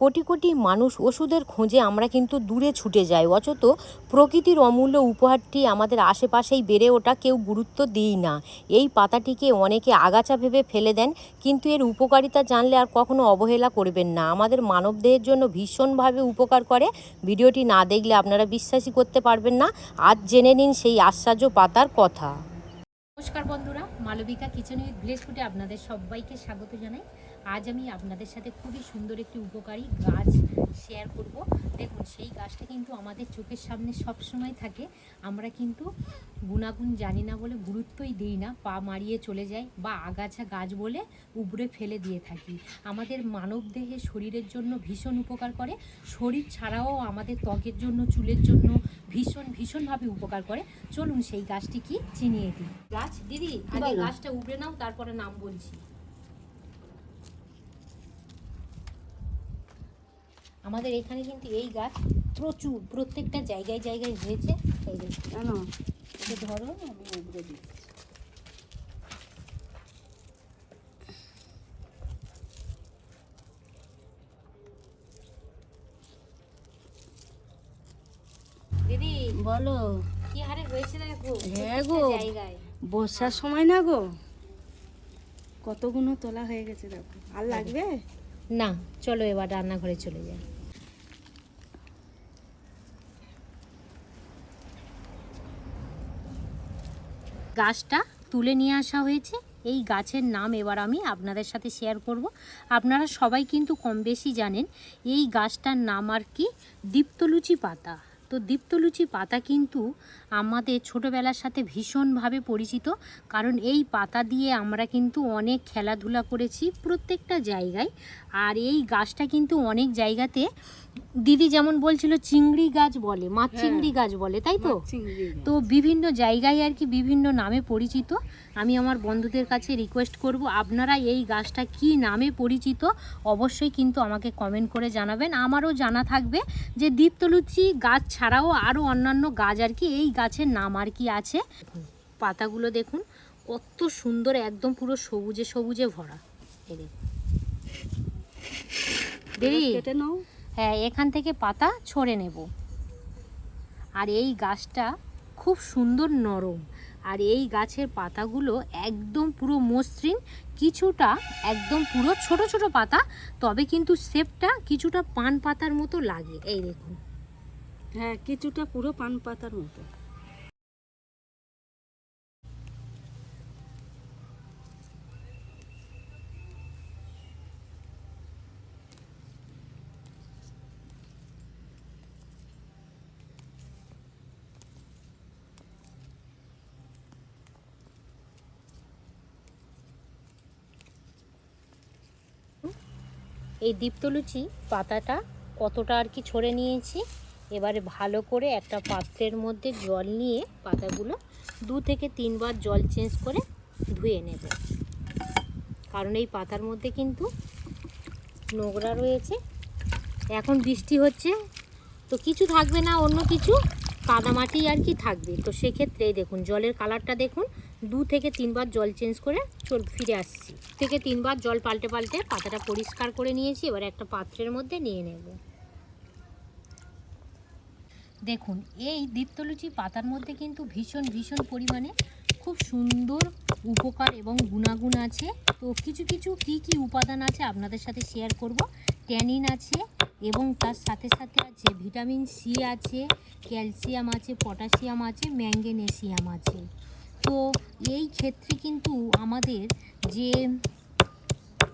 কোটি কোটি মানুষ ওষুধের খোঁজে আমরা কিন্তু দূরে ছুটে যাই, অথচ প্রকৃতির অমূল্য উপহারটি আমাদের আশেপাশেই বেড়ে ওঠা কেউ গুরুত্ব দিই না। এই পাতাটিকে অনেকে আগাছা ভেবে ফেলে দেন, কিন্তু এর উপকারিতা জানলে আর কখনো অবহেলা করবেন না। আমাদের মানবদেহের জন্য ভীষণভাবে উপকার করে। ভিডিওটি না দেখলে আপনারা বিশ্বাসই করতে পারবেন না। আজ জেনে নিন সেই আশ্চর্য পাতার কথা। নমস্কার বন্ধুরা, মালবিকা কিচেন উইথ ভিলেজ ফুডে আপনাদের সবাইকে স্বাগত জানাই। আজ আমি আপনাদের সাথে খুবই সুন্দর একটি উপকারী গাছ শেয়ার করব। দেখুন, সেই গাছটা কিন্তু আমাদের চোখের সামনে সবসময় থাকে, আমরা কিন্তু গুণাগুণ জানি না বলে গুরুত্বই দিই না, পা মারিয়ে চলে যাই বা আগাছা গাছ বলে উপড়ে ফেলে দিয়ে থাকি। আমাদের মানবদেহে শরীরের জন্য ভীষণ উপকার করে, শরীর ছাড়াও আমাদের ত্বকের জন্য, চুলের জন্য ভীষণভাবে উপকার করে। চলুন সেই গাছটি কি চিনিয়ে দিই। গাছ দিদি, আগে গাছটা উপড়ে নাও, তারপরে নাম বলছি। আমাদের এখানে কিন্তু এই গাছ প্রচুর, প্রত্যেকটা জায়গায় জায়গায় হয়েছে। এই কেন ধরো, আমি উপড়ে দিই। দিদি বলো, কি হারে হয়েছে দেখো। হ্যাঁ গো, জায়গায় বর্ষার সময় না গো, কতগুলো তোলা হয়ে গেছে দেখো। আর লাগবে না, চলো এবার রান্নাঘরে চলে যাই। গাছটা তুলে নিয়ে আসা হয়েছে। এই গাছের নাম এবার আমি আপনাদের সাথে শেয়ার করব। আপনারা সবাই কিন্তু কম বেশি জানেন এই গাছটার নাম আর কি, দীপ্তলুচি পাতা। তো দীপ্তলুচি পাতা কিন্তু আমাদের ছোটোবেলার সাথে ভীষণভাবে পরিচিত, কারণ এই পাতা দিয়ে আমরা কিন্তু অনেক খেলাধুলা করেছি প্রত্যেকটা জায়গায়। আর এই গাছটা কিন্তু অনেক জায়গাতে, দিদি যেমন বলছিল চিংড়ি গাছ বলে, মাছ চিংড়ি গাছ বলে, তাই তো? তো বিভিন্ন জায়গায় আর কি বিভিন্ন নামে পরিচিত। আমি আমার বন্ধুদের কাছে রিকোয়েস্ট করব, আপনারা এই গাছটা কি নামে পরিচিত অবশ্যই কিন্তু আমাকে কমেন্ট করে জানাবেন। আমারও জানা থাকবে যে দীপ্তলুচি গাছ ছাড়াও আরও অন্যান্য গাছ আর কি এই গাছের নাম আর কি আছে। পাতাগুলো দেখুন কত সুন্দর, একদম পুরো সবুজে সবুজে ভরা। দিদি কেটে নাও। হ্যাঁ, এখান থেকে পাতা ছড়ে নেব। আর এই গাছটা খুব সুন্দর নরম, আর এই গাছের পাতাগুলো একদম পুরো মসৃণ, কিছুটা একদম পুরো ছোট ছোট পাতা, তবে কিন্তু শেপটা কিছুটা পান পাতার মতো লাগে। এই দেখুন, হ্যাঁ কিছুটা পুরো পান পাতার মতো। এই দীপ্তলুচি পাতাটা কতটা আর কি ছড়ে নিয়েছি। এবারে ভালো করে একটা পাত্রের মধ্যে জল নিয়ে পাতাগুলো 2 থেকে 3 বার জল চেঞ্জ করে ধুয়ে নেব, কারণ এই পাতার মধ্যে কিন্তু নোংরা রয়েছে। এখন বৃষ্টি হচ্ছে তো কিছু থাকবে না, অন্য কিছু কাদামাটি আর কি থাকবে। তো সেক্ষেত্রে দেখুন জলের কালারটা দেখুন, 2 থেকে 3 বার জল চেঞ্জ করে ফিরে আসছি। থেকে 3 বার জল পাল্টে পাল্টে পাতাটা পরিষ্কার করে নিয়েছি। এবার একটা পাত্রের মধ্যে নিয়ে নেব। দেখুন, এই দীপ্তলুচি পাতার মধ্যে কিন্তু ভীষণ পরিমাণে খুব সুন্দর উপকার এবং গুণাগুণ আছে। তো কিছু কি কি উপাদান আছে আপনাদের সাথে শেয়ার করব। ট্যানিন আছে এবং তার সাথে সাথে আছে ভিটামিন সি আছে, ক্যালসিয়াম আছে, পটাশিয়াম আছে, ম্যাঙ্গানেসিয়াম আছে। তো এই ক্ষেত্রে কিন্তু আমাদের যে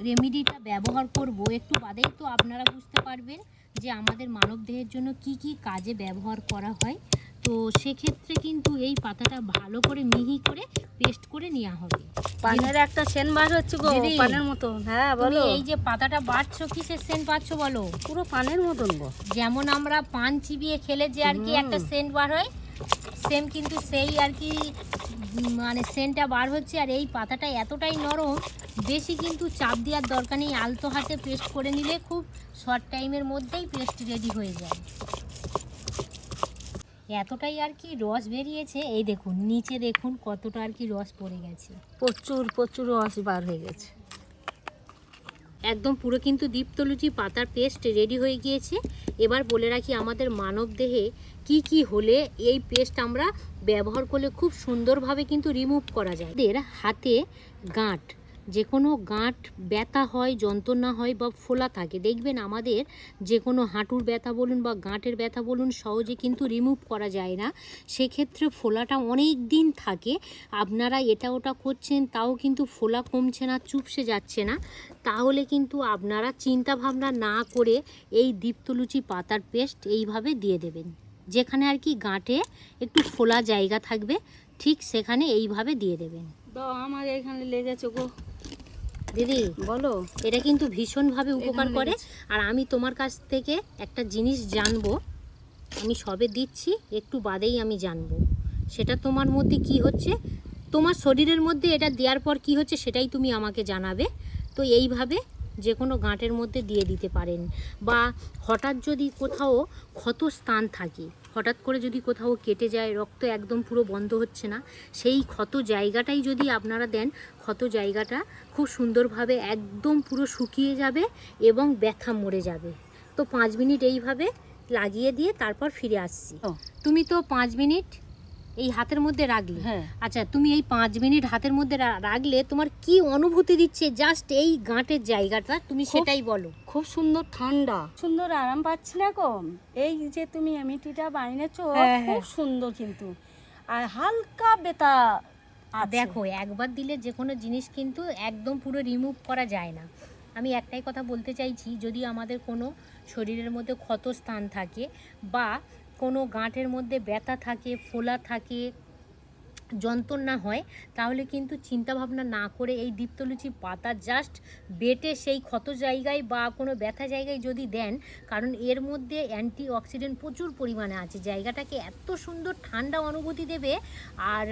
রেমেডিটা ব্যবহার করব, একটু বাদেই তো আপনারা বুঝতে পারবেন যে আমাদের মানবদেহের জন্য কি কি কাজে ব্যবহার করা হয়। তো সেক্ষেত্রে কিন্তু এই পাতাটা ভালো করে মিহি করে পেস্ট করে নেওয়া হবে। পানের একটা সেন্ট বার হচ্ছে গো, পানের মতো। হ্যাঁ বলো, এই যে পাতাটা বাড়ছো, কিসের সেন্ট পাচ্ছ বলো? পুরো পানের মতন গো, যেমন আমরা পান চিবিয়ে খেলে যে আর কি একটা সেন্ট বার হয়, সেম কিন্তু সেই আর কি মানে সেন্টটা বার হচ্ছে। আর এই পাতাটা এতটাই নরম, বেশি কিন্তু চাপ দেওয়ার দরকার নেই, আলতো হাতে পেস্ট করে নিলে খুব শর্ট টাইমের মধ্যেই পেস্ট রেডি হয়ে যায়। এতটাই আর কি রস বেরিয়েছে, এই দেখুন নিচে দেখুন কতটা আর কি রস পড়ে গেছে, প্রচুর রস বার হয়ে গেছে। একদম পুরো কিন্তু দীপ্তলুচি পাতার পেস্ট রেডি হয়ে গিয়েছে। এবার বলে রাখি আমাদের মানব দেহে কি কি হলে এই পেস্ট আমরা ব্যবহার করলে খুব সুন্দরভাবে কিন্তু রিমুভ করা যায়। এদের হাতে গাঁট, যে কোনো গাঁট ব্যথা হয়, যন্ত্রণা হয় বা ফোলা থাকে, দেখবেন আমাদের যে কোনো হাঁটুর ব্যথা বলুন বা গাঁটের ব্যথা বলুন সহজে কিন্তু রিমুভ করা যায় না। সেক্ষেত্রে ফোলাটা অনেক দিন থাকে, আপনারা এটা ওটা করছেন তাও কিন্তু ফোলা কমছে না, চুপসে যাচ্ছে না, তাহলে কিন্তু আপনারা চিন্তা ভাবনা না করে এই দীপ্তলুচি পাতার পেস্ট এইভাবে দিয়ে দেবেন। যেখানে আর কি গাঁটে একটু ফোলা জায়গা থাকবে ঠিক সেখানে এইভাবে দিয়ে দেবেন। আমার এখানে লেগেছে গো দিদি, বলো। এটা কিন্তু ভীষণভাবে উপকার করে। আর আমি তোমার কাছ থেকে একটা জিনিস জানবো, আমি সবে দিচ্ছি, একটু বাদেই আমি জানবো সেটা তোমার মধ্যে কি হচ্ছে, তোমার শরীরের মধ্যে এটা দেওয়ার পর কি হচ্ছে সেটাই তুমি আমাকে জানাবে। তো এইভাবে যে কোনো গাঁটের মধ্যে দিয়ে দিতে পারেন, বা হঠাৎ যদি কোথাও ক্ষত স্থান থাকে, হঠাৎ করে যদি কোথাও কেটে যায়, রক্ত একদম পুরো বন্ধ হচ্ছে না, সেই ক্ষত জায়গাটাই যদি আপনারা দেন, ক্ষত জায়গাটা খুব সুন্দরভাবে একদম পুরো শুকিয়ে যাবে এবং ব্যথা মরে যাবে। তো 5 মিনিট এইভাবে লাগিয়ে দিয়ে তারপর ফিরে আসছি। তুমি তো 5 মিনিট এই হাতের মধ্যে রাখলে, হ্যাঁ। আচ্ছা তুমি এই 5 মিনিট হাতের মধ্যে রাখলে তোমার কি অনুভূতি দিচ্ছে জাস্ট এই গাঁটের জায়গাটা, তুমি সেটাই বলো। খুব সুন্দর ঠান্ডা, সুন্দর আরাম পাচ্ছি না কম। এই যে তুমি এমিটিটা বানিয়েছো খুব সুন্দর, কিন্তু আর হালকা ব্যথা দেখো, একবার দিলে যে কোনো জিনিস কিন্তু একদম পুরো রিমুভ করা যায় না। আমি একটাই কথা বলতে চাইছি, যদি আমাদের কোনো শরীরের মধ্যে ক্ষত স্থান থাকে বা কোনো গাঁটের মধ্যে ব্যথা থাকে, ফোলা থাকে, যন্ত্রণা হয়, তাহলে কিন্তু চিন্তাভাবনা না করে এই দীপ্তলুচি পাতা জাস্ট বেটে সেই ক্ষত জায়গায় বা কোনো ব্যথা জায়গায় যদি দেন, কারণ এর মধ্যে অ্যান্টিঅক্সিডেন্ট প্রচুর পরিমাণে আছে, জায়গাটাকে এত সুন্দর ঠান্ডা অনুভূতি দেবে আর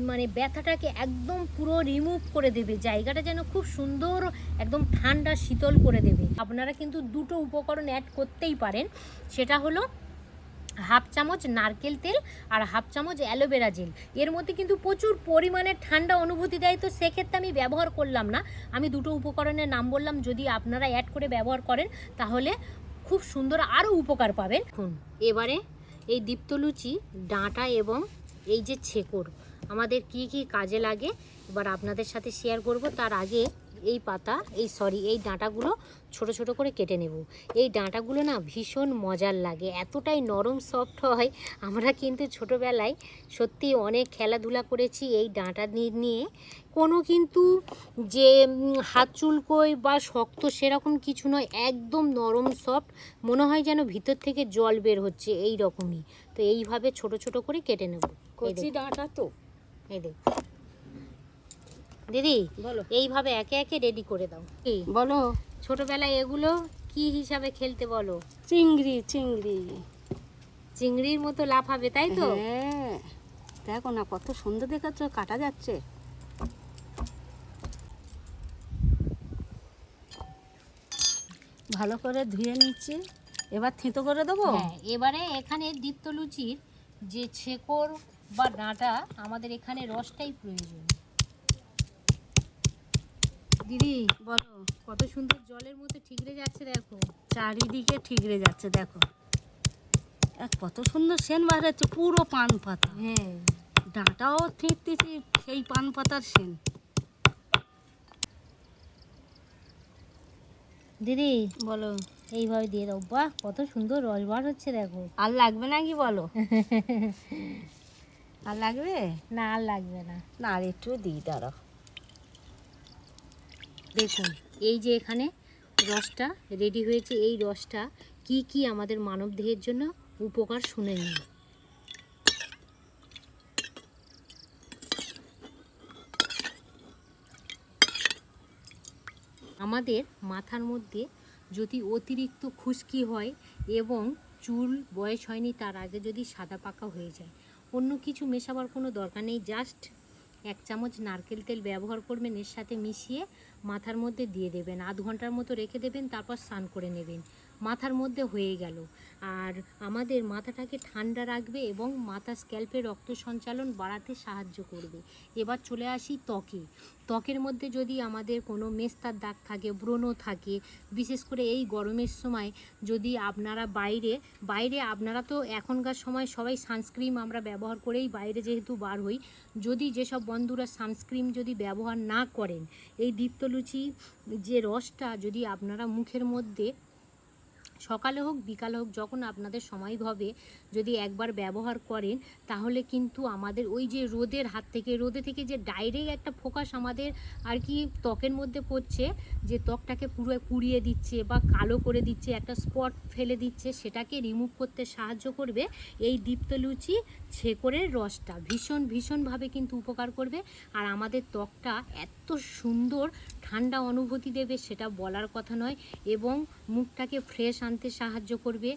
মানে ব্যথাটাকে একদম পুরো রিমুভ করে দেবে, জায়গাটা যেন খুব সুন্দর একদম ঠান্ডা শীতল করে দেবে। আপনারা কিন্তু দুটো উপকরণ অ্যাড করতেই পারেন, সেটা হলো হাফ চামচ নারকেল তেল আর হাফ চামচ অ্যালোভেরা জেল। এর মধ্যে কিন্তু প্রচুর পরিমাণে ঠান্ডা অনুভূতি দেয়, তো সেক্ষেত্রে আমি ব্যবহার করলাম না, আমি দুটো উপকরণের নাম বললাম, যদি আপনারা অ্যাড করে ব্যবহার করেন তাহলে খুব সুন্দর আরও উপকার পাবেন। এবারে এই দীপ্তলুচি ডাঁটা এবং এই যে ছেকড় আমাদের কি কি কাজে লাগে এবার আপনাদের সাথে শেয়ার করব। তার আগে এই পাতা এই ডাঁটাগুলো ছোট ছোট করে কেটে নেব। এই ডাঁটাগুলো না ভীষণ মজার লাগে, এতটাই নরম সফট হয়। আমরা কিন্তু ছোটোবেলায় সত্যি অনেক খেলাধুলা করেছি এই ডাঁটা নিয়ে, কোনো কিন্তু যে হাত চুলকোয় বা শক্ত সেরকম কিছু নয়, একদম নরম সফট, মনে হয় যেন ভিতর থেকে জল বের হচ্ছে, এই রকমই। তো এইভাবে ছোট ছোট করে কেটে নেব। কচি ডাঁটা তো, এই দেখ দিদি, বলো, এইভাবে একে একে রেডি করে দাও। কি বলো, ছোটবেলায় এগুলো কি হিসাবে খেলতে বলো? চিংড়ি চিংড়ি চিংড়ির মতো লাফাবে, তাই তো? হ্যাঁ, দেখো না কত সুন্দর দেখাচ্ছে, কাটা যাচ্ছে। ভালো করে ধুয়ে নিচ্ছি, এবার থেঁতো করে দেবো। হ্যাঁ, এবারে এখানে দীপ্তলুচির যে ছেকড় বা ডাঁটা, আমাদের এখানে রসটাই প্রয়োজন। দিদি বলো, কত সুন্দর জলের মতো ঠিকরে যাচ্ছে, দেখো চারিদিকে ঠিকরে যাচ্ছে, দেখো কত সুন্দর সেন বার হচ্ছে, পুরো পান পাতা। হ্যাঁ, ডাঁটাও থেঁততেছি সেই পান পাতার সেন। দিদি বলো, এইভাবে দিয়ে দাও। বাহ, কত সুন্দর রস বার হচ্ছে, দেখো। আর লাগবে না কি বলো? আর লাগবে না, আর লাগবে না। না, আর একটু দিই, দাঁড়াও। দেখুন এই যে এখানে রসটা রেডি হয়েছে, এই রসটা কি কি আমাদের মানবদেহের জন্য উপকার শুনে নিন। আমাদের মাথার মধ্যে যদি অতিরিক্ত খুশকি হয় এবং চুল বয়স হয়নি তার আগে যদি সাদা পাকা হয়ে যায়, অন্য কিছু মেশাবার কোনো দরকার নেই, জাস্ট 1 চামচ নারকেল তেল ব্যবহার করবেন, এর সাথে মিশিয়ে মাথার মধ্যে দিয়ে দেবেন, আধ ঘন্টার মতো রেখে দেবেন, তারপর স্নান করে নেবেন। মাথার মধ্যে হয়ে গেল। আর আমাদের মাথাটাকে ঠান্ডা রাখবে এবং মাথা স্ক্যাল্পে রক্ত সঞ্চালন বাড়াতে সাহায্য করবে। এবার চলে আসি ত্বকে। ত্বকের মধ্যে যদি আমাদের কোনো মেস্তার দাগ থাকে, ব্রণ থাকে, বিশেষ করে এই গরমের সময় যদি আপনারা বাইরে আপনারা তো এখনকার সময় সবাই সানস্ক্রিন আমরা ব্যবহার করেই বাইরে যেহেতু বার হই, যদি যেসব বন্ধুরা সানস্ক্রিন যদি ব্যবহার না করেন, এই দীপ্তলুচি যে রসটা যদি আপনারা মুখের মধ্যে সকালে হোক বিকালে হোক যখন আপনাদের সময় হবে যদি একবার ব্যবহার করেন, তাহলে কিন্তু আমাদের ওই যে রোদে থেকে যে ডাইরেক্ট একটা ফোকাস আমাদের আর কি ত্বকের মধ্যে পড়ছে, যে ত্বকটাকে পুরো পুড়িয়ে দিচ্ছে বা কালো করে দিচ্ছে, একটা স্পট ফেলে দিচ্ছে, সেটাকে রিমুভ করতে সাহায্য করবে এই দীপ্তলুচি ছেকড়ের রসটা। ভীষণভাবে কিন্তু উপকার করবে। আর আমাদের ত্বকটা এত সুন্দর ঠান্ডা অনুভূতি দেবে সেটা বলার কথা নয়, এবং মুখটাকে ফ্রেশ আনতে সাহায্য করবে।